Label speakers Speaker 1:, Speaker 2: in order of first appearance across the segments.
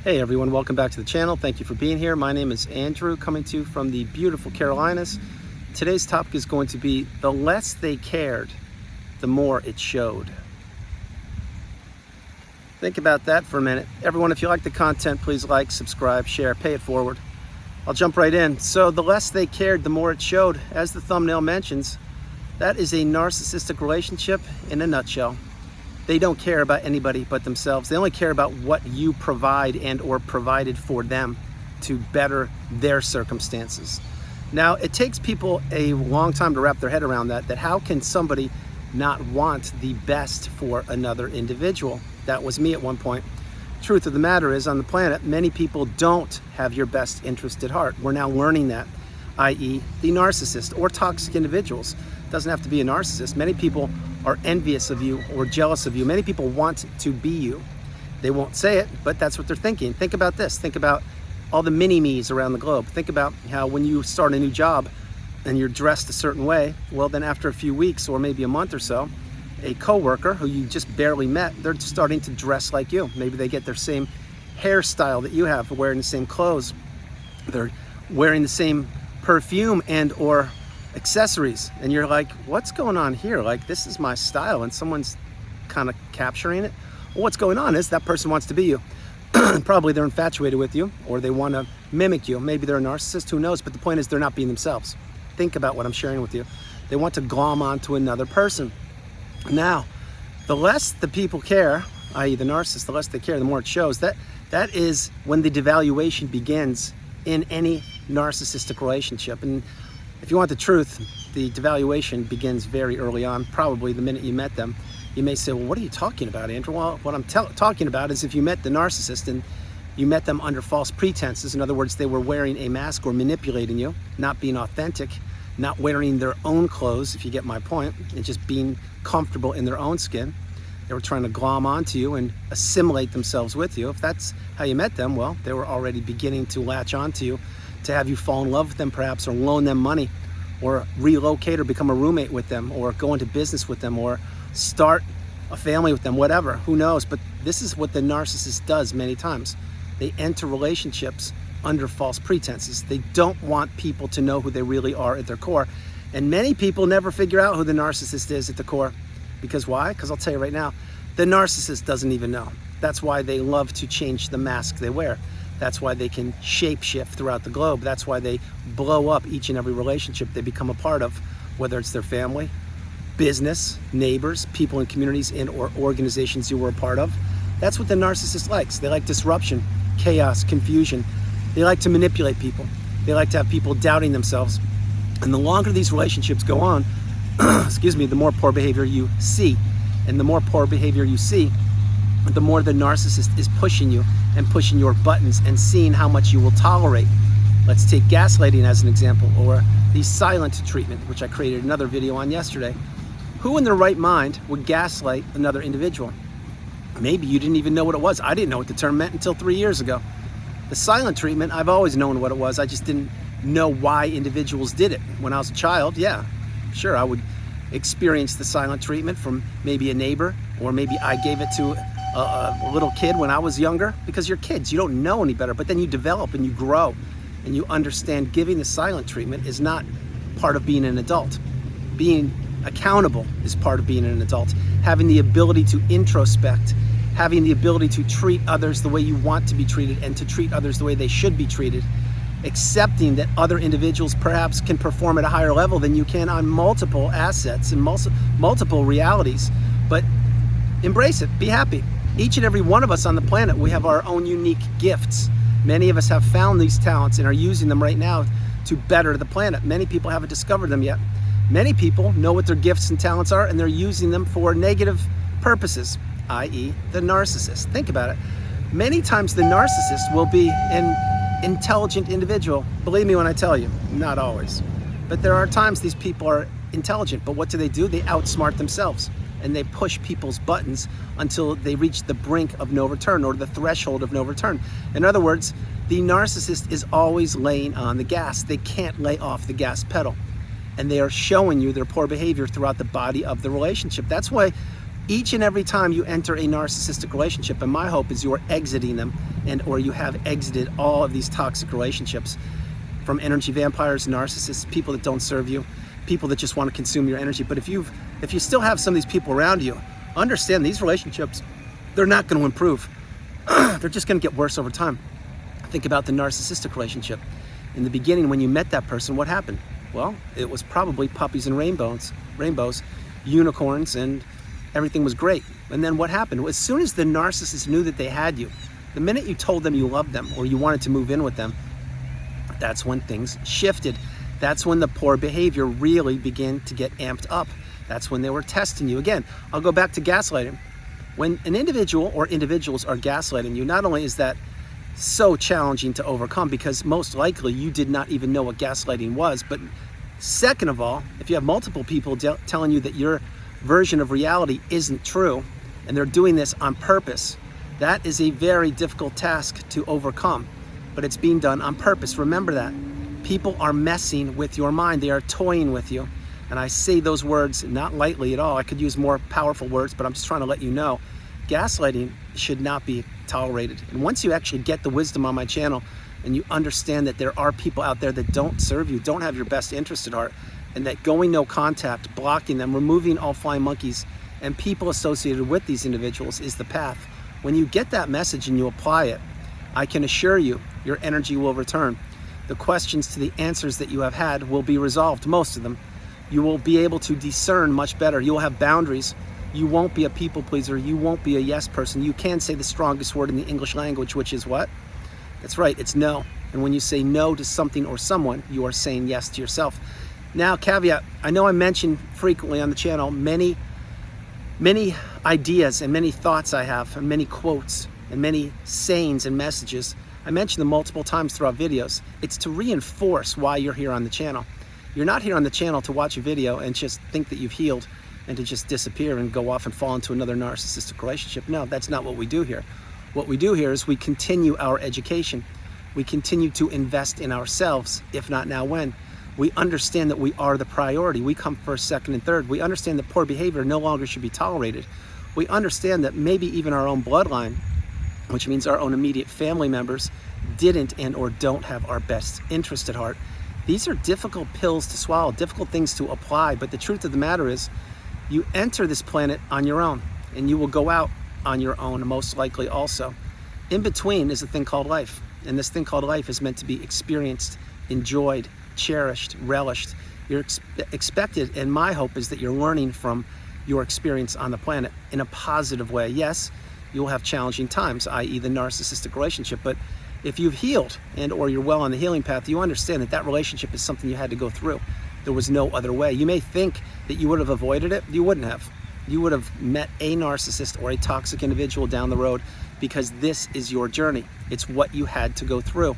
Speaker 1: Hey everyone, welcome back to the channel. Thank you for being here. My name is Andrew, coming to you from the beautiful Carolinas. Today's topic is going to be the less they cared, the more it showed. Think about that for a minute. Everyone, if you like the content, please like, subscribe, share, pay it forward. I'll jump right in. So the less they cared, the more it showed. As the thumbnail mentions, that is a narcissistic relationship in a nutshell. They don't care about anybody but themselves. They only care about what you provide and or provided for them to better their circumstances. Now, it takes people a long time to wrap their head around that how can somebody not want the best for another individual? That was me at one point. Truth of the matter is, on the planet, many people don't have your best interest at heart. We're now learning that, i.e. the narcissist or toxic individuals. It doesn't have to be a narcissist. Many people are envious of you or jealous of you. Many people want to be you. They won't say it, but that's what they're thinking. Think about this. Think about all the mini-me's around the globe. Think about how when you start a new job and you're dressed a certain way, well then after a few weeks or maybe a month or so, a coworker who you just barely met, they're starting to dress like you. Maybe they get their same hairstyle that you have, wearing the same clothes. They're wearing the same perfume and or accessories, and you're like, what's going on here? Like, this is my style, and someone's kind of capturing it. Well, what's going on is that person wants to be you. Probably they're infatuated with you, or they want to mimic you. Maybe they're a narcissist, who knows? But the point is, they're not being themselves. Think about what I'm sharing with you. They want to glom onto another person. Now, the less the people care, i.e. the narcissist, the less they care, the more it shows. That is when the devaluation begins in any narcissistic relationship. And if you want the truth, the devaluation begins very early on, probably the minute you met them. You may say, well, what are you talking about, Andrew? Well, what I'm talking about is if you met the narcissist and you met them under false pretenses. In other words, they were wearing a mask or manipulating you, not being authentic, not wearing their own clothes, if you get my point, and just being comfortable in their own skin. They were trying to glom onto you and assimilate themselves with you. If that's how you met them, well, they were already beginning to latch onto you, to have you fall in love with them perhaps, or loan them money, or relocate or become a roommate with them, or go into business with them, or start a family with them, whatever, who knows? But this is what the narcissist does many times. They enter relationships under false pretenses. They don't want people to know who they really are at their core. And many people never figure out who the narcissist is at the core. Because why? Because I'll tell you right now, the narcissist doesn't even know. That's why they love to change the mask they wear. That's why they can shapeshift throughout the globe. That's why they blow up each and every relationship they become a part of, whether it's their family, business, neighbors, people in communities and or organizations you were a part of. That's what the narcissist likes. They like disruption, chaos, confusion. They like to manipulate people. They like to have people doubting themselves. And the longer these relationships go on, excuse me, the more poor behavior you see. And the more poor behavior you see, the more the narcissist is pushing you and pushing your buttons and seeing how much you will tolerate. Let's take gaslighting as an example, or the silent treatment, which I created another video on yesterday. Who in their right mind would gaslight another individual? Maybe you didn't even know what it was. I didn't know what the term meant until 3 years ago. The silent treatment, I've always known what it was. I just didn't know why individuals did it. When I was a child, yeah, sure, I would experience the silent treatment from maybe a neighbor, or maybe I gave it to a little kid when I was younger, because you're kids, you don't know any better, but then you develop and you grow and you understand giving the silent treatment is not part of being an adult. Being accountable is part of being an adult. Having the ability to introspect, having the ability to treat others the way you want to be treated and to treat others the way they should be treated. Accepting that other individuals perhaps can perform at a higher level than you can on multiple assets and multiple realities, but embrace it, be happy. Each and every one of us on the planet, we have our own unique gifts. Many of us have found these talents and are using them right now to better the planet. Many people haven't discovered them yet. Many people know what their gifts and talents are, and they're using them for negative purposes, i.e. the narcissist. Think about it. Many times the narcissist will be an intelligent individual. Believe me when I tell you, not always. But there are times these people are intelligent, but what do? They outsmart themselves, and they push people's buttons until they reach the brink of no return, or the threshold of no return. In other words, the narcissist is always laying on the gas. They can't lay off the gas pedal. And they are showing you their poor behavior throughout the body of the relationship. That's why Each and every time you enter a narcissistic relationship, and my hope is you are exiting them, or you have exited all of these toxic relationships, from energy vampires, narcissists, people that don't serve you, people that just want to consume your energy. But if you still have some of these people around you, understand these relationships, they're not going to improve. They're just going to get worse over time. Think about the narcissistic relationship. In the beginning, when you met that person, what happened? Well, it was probably puppies and rainbows, unicorns, and everything was great. And then what happened? As soon as the narcissist knew that they had you, the minute you told them you loved them or you wanted to move in with them, that's when things shifted. That's when the poor behavior really began to get amped up. That's when they were testing you. Again, I'll go back to gaslighting. When an individual or individuals are gaslighting you, not only is that so challenging to overcome, because most likely you did not even know what gaslighting was, but second of all, if you have multiple people telling you that your version of reality isn't true, and they're doing this on purpose, that is a very difficult task to overcome. But it's being done on purpose. Remember that. People are messing with your mind. They are toying with you. And I say those words not lightly at all. I could use more powerful words, but I'm just trying to let you know, gaslighting should not be tolerated. And once you actually get the wisdom on my channel and you understand that there are people out there that don't serve you, don't have your best interest at heart, and that going no contact, blocking them, removing all flying monkeys and people associated with these individuals is the path. When you get that message and you apply it, I can assure you, your energy will return. The questions to the answers that you have had will be resolved, most of them. You will be able to discern much better. You will have boundaries. You won't be a people pleaser. You won't be a yes person. You can say the strongest word in the English language, which is what? That's right, it's no. And when you say no to something or someone, you are saying yes to yourself. Now, caveat, I know I mention frequently on the channel many ideas and many thoughts I have, and many quotes, and many sayings and messages. I mention them multiple times throughout videos. It's to reinforce why you're here on the channel. You're not here on the channel to watch a video and just think that you've healed and to just disappear and go off and fall into another narcissistic relationship. No, that's not what we do here. What we do here is we continue our education. We continue to invest in ourselves, if not now, when? We understand that we are the priority. We come first, second, and third. We understand that poor behavior no longer should be tolerated. We understand that maybe even our own bloodline, which means our own immediate family members, didn't and or don't have our best interest at heart. These are difficult pills to swallow, difficult things to apply, but the truth of the matter is you enter this planet on your own, and you will go out on your own, most likely also. In between is a thing called life, and this thing called life is meant to be experienced, enjoyed, cherished, relished. You're expected, and my hope is that you're learning from your experience on the planet in a positive way. Yes, you'll have challenging times, i.e. the narcissistic relationship, but if you've healed and or you're well on the healing path, you understand that that relationship is something you had to go through. There was no other way. You may think that you would have avoided it. You wouldn't have. You would have met a narcissist or a toxic individual down the road, because this is your journey. It's what you had to go through.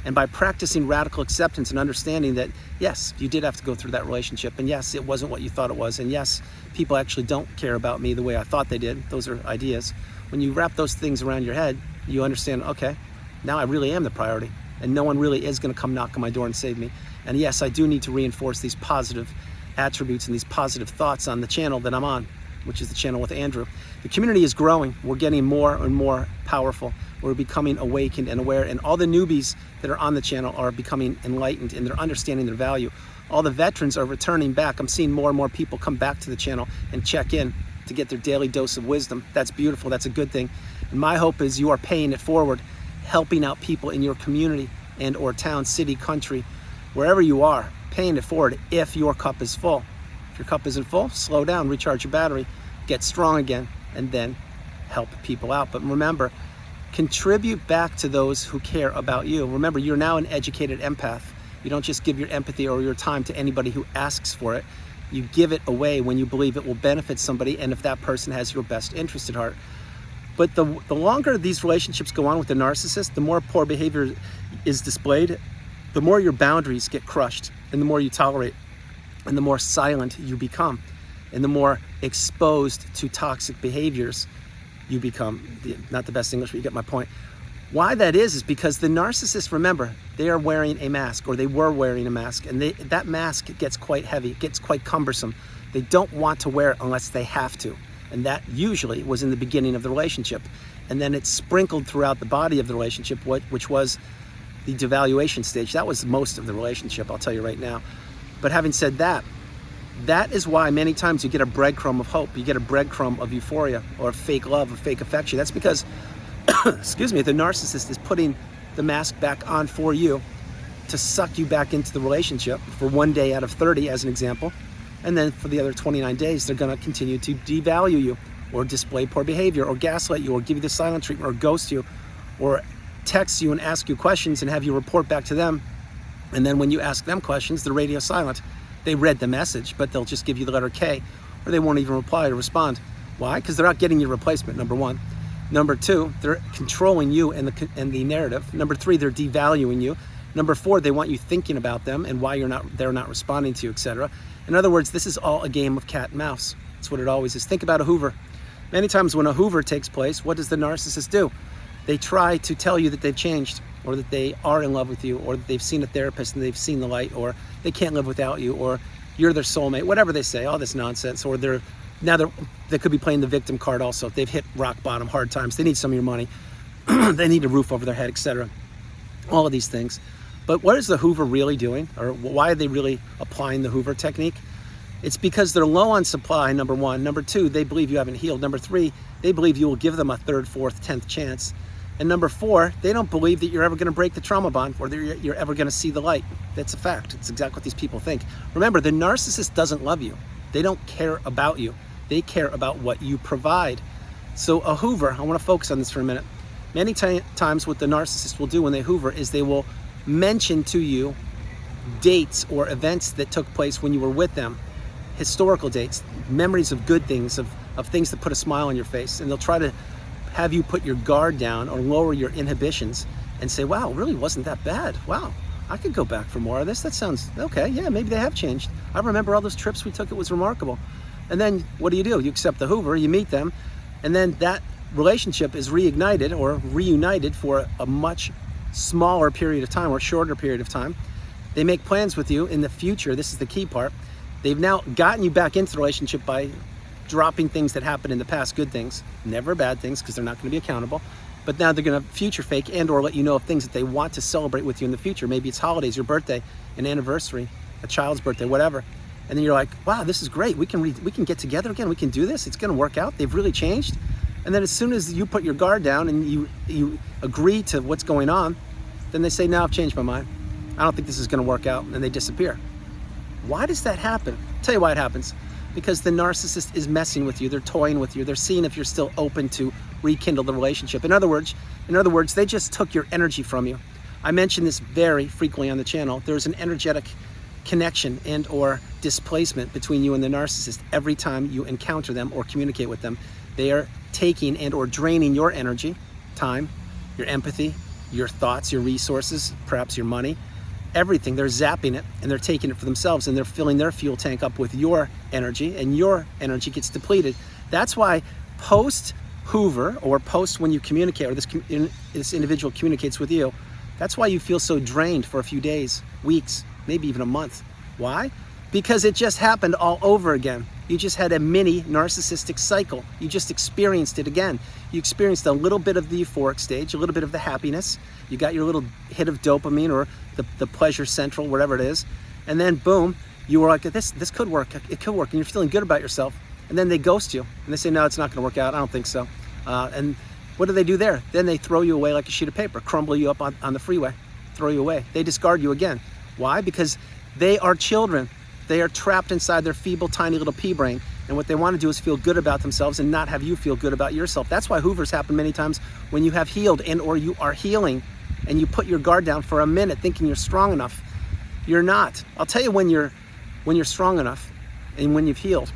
Speaker 1: And by practicing radical acceptance and understanding that, yes, you did have to go through that relationship, and yes, it wasn't what you thought it was, and yes, people actually don't care about me the way I thought they did. Those are ideas. When you wrap those things around your head, you understand, okay, now I really am the priority, and no one really is going to come knock on my door and save me. And yes, I do need to reinforce these positive attributes and these positive thoughts on the channel that I'm on, which is the channel with Andrew. The community is growing. We're getting more and more powerful. We're becoming awakened and aware, and all the newbies that are on the channel are becoming enlightened, and they're understanding their value. All the veterans are returning back. I'm seeing more and more people come back to the channel and check in to get their daily dose of wisdom. That's beautiful. That's a good thing. And my hope is you are paying it forward, helping out people in your community and or town, city, country, wherever you are, paying it forward if your cup is full. If your cup isn't full, slow down, recharge your battery, get strong again, and then help people out. But remember, contribute back to those who care about you. Remember, you're now an educated empath. You don't just give your empathy or your time to anybody who asks for it. You give it away when you believe it will benefit somebody, and if that person has your best interest at heart. But the longer these relationships go on with the narcissist, the more poor behavior is displayed, the more your boundaries get crushed, and the more you tolerate, and the more silent you become, and the more exposed to toxic behaviors you become. Not the best English, but you get my point. Why that is because the narcissist, remember, they are wearing a mask, or they were wearing a mask, and that mask gets quite heavy, gets quite cumbersome. They don't want to wear it unless they have to. And that usually was in the beginning of the relationship. And then it's sprinkled throughout the body of the relationship, which was the devaluation stage. That was most of the relationship, I'll tell you right now. But having said that, that is why many times you get a breadcrumb of hope. You get a breadcrumb of euphoria or fake love or fake affection. That's because, excuse me, the narcissist is putting the mask back on for you to suck you back into the relationship for 1 day out of 30, as an example. And then for the other 29 days, they're going to continue to devalue you or display poor behavior or gaslight you or give you the silent treatment or ghost you or text you and ask you questions and have you report back to them. And then when you ask them questions, they're radio silent. They read the message, but they'll just give you the letter K, or they won't even reply or respond. Why? Because they're not getting your replacement, number one. Number two, they're controlling you and the narrative. Number three, they're devaluing you. Number four, they want you thinking about them and why they're not responding to you, etc. In other words, this is all a game of cat and mouse. That's what it always is. Think about a Hoover. Many times when a Hoover takes place, what does the narcissist do? They try to tell you that they've changed, or that they are in love with you, or that they've seen a therapist and they've seen the light, or they can't live without you, or you're their soulmate, whatever they say, all this nonsense. Or they could be playing the victim card also. They've hit rock bottom, hard times. They need some of your money. They need a roof over their head, etc. All of these things. But what is the Hoover really doing? Or why are they really applying the Hoover technique? It's because they're low on supply, number one. Number two, they believe you haven't healed. Number three, they believe you will give them a third, fourth, 10th chance. And number four, they don't believe that you're ever going to break the trauma bond or that you're ever going to see the light. That's a fact. It's exactly what these people think. Remember, the narcissist doesn't love you. They don't care about you. They care about what you provide. So a Hoover, I want to focus on this for a minute. Many times what the narcissist will do when they Hoover is they will mention to you dates or events that took place when you were with them, historical dates, memories of good things, of things that put a smile on your face. And they'll try to have you put your guard down or lower your inhibitions and say, wow, it really wasn't that bad. Wow, I could go back for more of this. That sounds okay. Yeah, maybe they have changed. I remember all those trips we took. It was remarkable. And then what do? You accept the Hoover, you meet them, and then that relationship is reignited or reunited for a much smaller period of time or shorter period of time. They make plans with you in the future. This is the key part. They've now gotten you back into the relationship by dropping things that happened in the past, good things, never bad things, because they're not going to be accountable. But now they're going to future fake and or let you know of things that they want to celebrate with you in the future. Maybe it's holidays, your birthday, an anniversary, a child's birthday, whatever. And then you're like, wow, this is great. We can get together again. We can do this. It's going to work out. They've really changed. And then as soon as you put your guard down and you agree to what's going on, then they say, no, I've changed my mind. I don't think this is going to work out. And they disappear. Why does that happen? I'll tell you why it happens. Because the narcissist is messing with you. They're toying with you. They're seeing if you're still open to rekindle the relationship. In other words, they just took your energy from you. I mention this very frequently on the channel. There's an energetic connection and or displacement between you and the narcissist every time you encounter them or communicate with them. They are taking and or draining your energy, time, your empathy, your thoughts, your resources, perhaps your money, everything. They're zapping it and they're taking it for themselves and they're filling their fuel tank up with your energy and your energy gets depleted. That's why post Hoover or post when you communicate or this individual communicates with you, that's why you feel so drained for a few days, weeks, maybe even a month. Why? Because it just happened all over again. You just had a mini narcissistic cycle. You just experienced it again. You experienced a little bit of the euphoric stage, a little bit of the happiness. You got your little hit of dopamine or the pleasure central, whatever it is. And then boom, you were like, this could work. It could work. And you're feeling good about yourself. And then they ghost you. And they say, no, it's not going to work out. I don't think so. And what do they do there? Then they throw you away like a sheet of paper, crumble you up on the freeway, throw you away. They discard you again. Why? Because they are children. They are trapped inside their feeble, tiny little pea brain. And what they want to do is feel good about themselves and not have you feel good about yourself. That's why Hoovers happen many times when you have healed and or you are healing and you put your guard down for a minute thinking you're strong enough. You're not. I'll tell you when you're strong enough and when you've healed.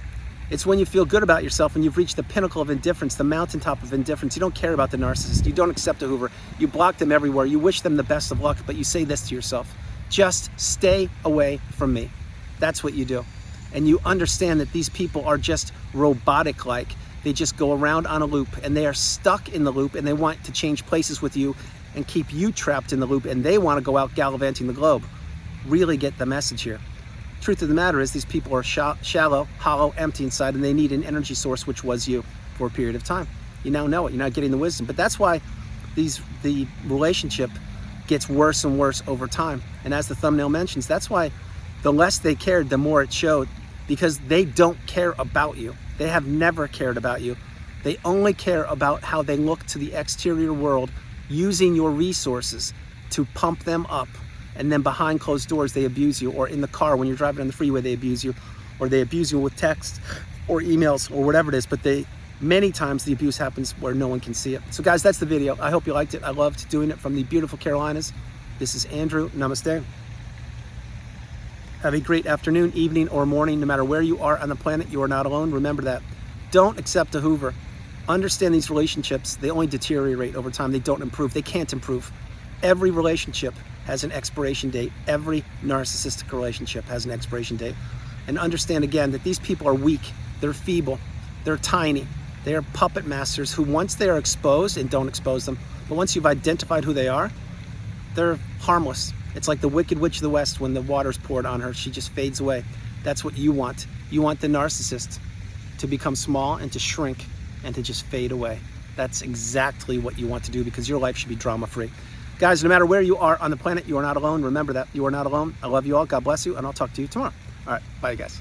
Speaker 1: It's when you feel good about yourself and you've reached the pinnacle of indifference, the mountaintop of indifference. You don't care about the narcissist. You don't accept a Hoover. You block them everywhere. You wish them the best of luck, but you say this to yourself: just stay away from me. That's what you do. And you understand that these people are just robotic-like. They just go around on a loop and they are stuck in the loop and they want to change places with you and keep you trapped in the loop and they want to go out gallivanting the globe. Really get the message here. Truth of the matter is these people are shallow, hollow, empty inside, and they need an energy source, which was you for a period of time. You now know it. You're not getting the wisdom. But that's why the relationship gets worse and worse over time. And as the thumbnail mentions, that's why the less they cared, the more it showed, because they don't care about you. They have never cared about you. They only care about how they look to the exterior world, using your resources to pump them up. And then behind closed doors, they abuse you, or in the car when you're driving on the freeway, they abuse you, or they abuse you with text or emails or whatever it is. But many times the abuse happens where no one can see it. So guys, that's the video. I hope you liked it. I loved doing it from the beautiful Carolinas. This is Andrew. Namaste. Have a great afternoon, evening, or morning. No matter where you are on the planet, you are not alone. Remember that. Don't accept a Hoover. Understand these relationships, they only deteriorate over time. They don't improve. They can't improve. Every relationship has an expiration date. Every narcissistic relationship has an expiration date. And understand again that these people are weak. They're feeble. They're tiny. They are puppet masters who, once they are exposed, and don't expose them, but once you've identified who they are, they're harmless. It's like the Wicked Witch of the West. When the water's poured on her, she just fades away. That's what you want. You want the narcissist to become small and to shrink and to just fade away. That's exactly what you want to do, because your life should be drama-free. Guys, no matter where you are on the planet, you are not alone. Remember that. You are not alone. I love you all. God bless you, and I'll talk to you tomorrow. All right. Bye, guys.